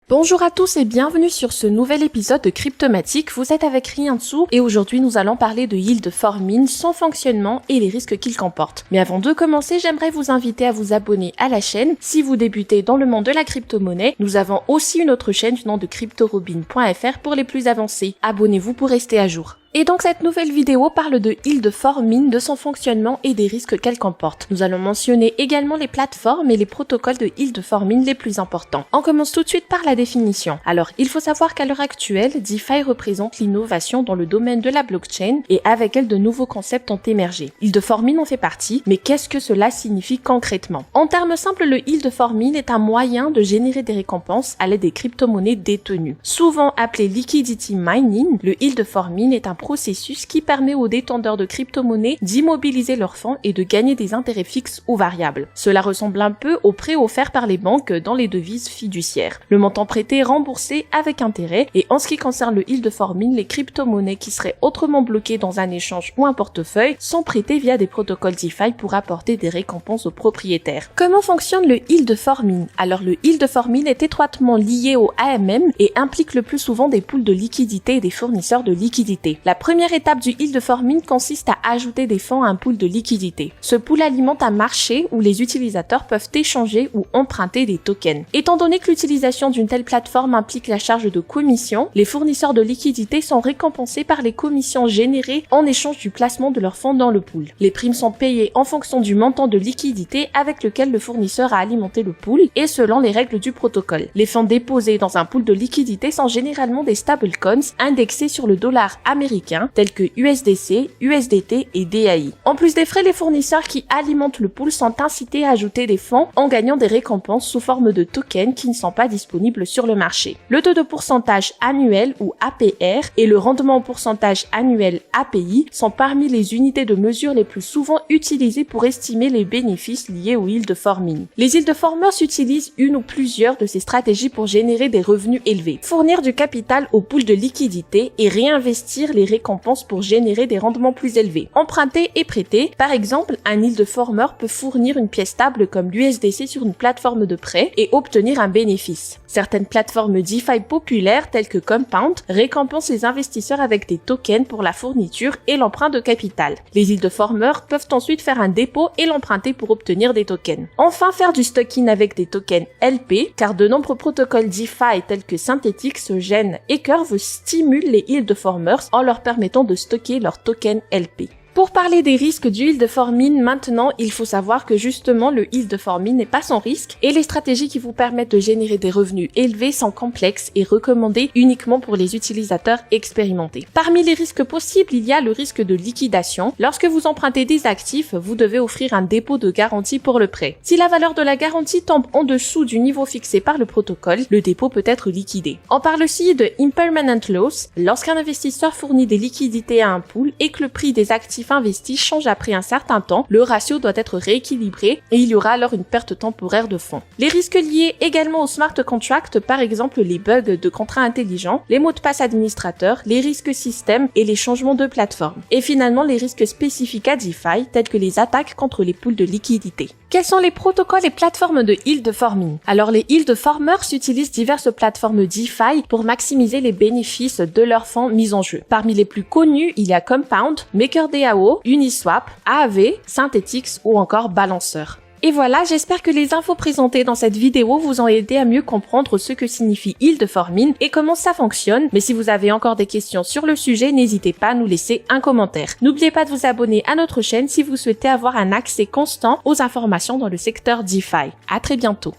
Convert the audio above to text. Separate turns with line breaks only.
Bonjour à tous et bienvenue sur ce nouvel épisode de Cryptomatique. Vous êtes avec Riansu et aujourd'hui nous allons parler de Yield for Mint, son fonctionnement et les risques qu'il comporte. Mais avant de commencer, j'aimerais vous inviter à vous abonner à la chaîne. Si vous débutez dans le monde de la crypto-monnaie, nous avons aussi une autre chaîne du nom de cryptorobin.fr pour les plus avancés. Abonnez-vous pour rester à jour. Et donc cette nouvelle vidéo parle de Yield for Mint, de son fonctionnement et des risques qu'elle comporte. Nous allons mentionner également les plateformes et les protocoles de Yield for Mint les plus importants. On commence tout de suite par la définition. Alors, il faut savoir qu'à l'heure actuelle, DeFi représente l'innovation dans le domaine de la blockchain et avec elle de nouveaux concepts ont émergé. Yield for Mint en fait partie, mais qu'est-ce que cela signifie concrètement? En termes simples, le Yield for Mint est un moyen de générer des récompenses à l'aide des crypto-monnaies détenues. Souvent appelé liquidity mining, le Yield for Mint est un processus qui permet aux détenteurs de crypto-monnaies d'immobiliser leurs fonds et de gagner des intérêts fixes ou variables. Cela ressemble un peu aux prêts offerts par les banques dans les devises fiduciaires. Le montant prêté est remboursé avec intérêt et en ce qui concerne le Yield for Mint, les crypto-monnaies qui seraient autrement bloquées dans un échange ou un portefeuille sont prêtées via des protocoles DeFi pour apporter des récompenses aux propriétaires. Comment fonctionne le Yield for Mint? Alors le Yield for Mint est étroitement lié au AMM et implique le plus souvent des pools de liquidités et des fournisseurs de liquidités. La première étape du Yield for Mint consiste à ajouter des fonds à un pool de liquidités. Ce pool alimente un marché où les utilisateurs peuvent échanger ou emprunter des tokens. Étant donné que l'utilisation d'une telle plateforme implique la charge de commission, les fournisseurs de liquidités sont récompensés par les commissions générées en échange du placement de leurs fonds dans le pool. Les primes sont payées en fonction du montant de liquidité avec lequel le fournisseur a alimenté le pool et selon les règles du protocole. Les fonds déposés dans un pool de liquidités sont généralement des stablecoins indexés sur le dollar américain tels que USDC, USDT et DAI. En plus des frais, les fournisseurs qui alimentent le pool sont incités à ajouter des fonds en gagnant des récompenses sous forme de tokens qui ne sont pas disponibles sur le marché. Le taux de pourcentage annuel ou APR et le rendement au pourcentage annuel API sont parmi les unités de mesure les plus souvent utilisées pour estimer les bénéfices liés au Yield for Mint. Les Yield formers utilisent une ou plusieurs de ces stratégies pour générer des revenus élevés, fournir du capital au pool de liquidité et réinvestir les récompenses pour générer des rendements plus élevés. Emprunter et prêter, par exemple, un Yield former peut fournir une pièce stable comme l'USDC sur une plateforme de prêt et obtenir un bénéfice. Certaines plateformes DeFi populaires telles que Compound récompensent les investisseurs avec des tokens pour la fourniture et l'emprunt de capital. Les Yield formers peuvent ensuite faire un dépôt et l'emprunter pour obtenir des tokens. Enfin, faire du stocking avec des tokens LP, car de nombreux protocoles DeFi tels que Synthetix, Gen et Curve stimulent les Yield formers en leur permettant de stocker leurs tokens LP. Pour parler des risques du Yield for Mint, maintenant, il faut savoir que justement le Yield for Mint n'est pas sans risque et les stratégies qui vous permettent de générer des revenus élevés sont complexes et recommandées uniquement pour les utilisateurs expérimentés. Parmi les risques possibles, il y a le risque de liquidation. Lorsque vous empruntez des actifs, vous devez offrir un dépôt de garantie pour le prêt. Si la valeur de la garantie tombe en dessous du niveau fixé par le protocole, le dépôt peut être liquidé. On parle aussi de impermanent loss, lorsqu'un investisseur fournit des liquidités à un pool et que le prix des actifs investis change après un certain temps, le ratio doit être rééquilibré et il y aura alors une perte temporaire de fonds. Les risques liés également au smart contract, par exemple les bugs de contrats intelligents, les mots de passe administrateurs, les risques système et les changements de plateforme. Et finalement les risques spécifiques à DeFi, tels que les attaques contre les pools de liquidité. Quels sont les protocoles et plateformes de Yield for Mint? Alors les Yield formers utilisent diverses plateformes DeFi pour maximiser les bénéfices de leurs fonds mis en jeu. Parmi les plus connus, il y a Compound, MakerDAO, Uniswap, Aave, Synthetix ou encore Balancer. Et voilà, j'espère que les infos présentées dans cette vidéo vous ont aidé à mieux comprendre ce que signifie Yield for Mint et comment ça fonctionne. Mais si vous avez encore des questions sur le sujet, n'hésitez pas à nous laisser un commentaire. N'oubliez pas de vous abonner à notre chaîne si vous souhaitez avoir un accès constant aux informations dans le secteur DeFi. À très bientôt.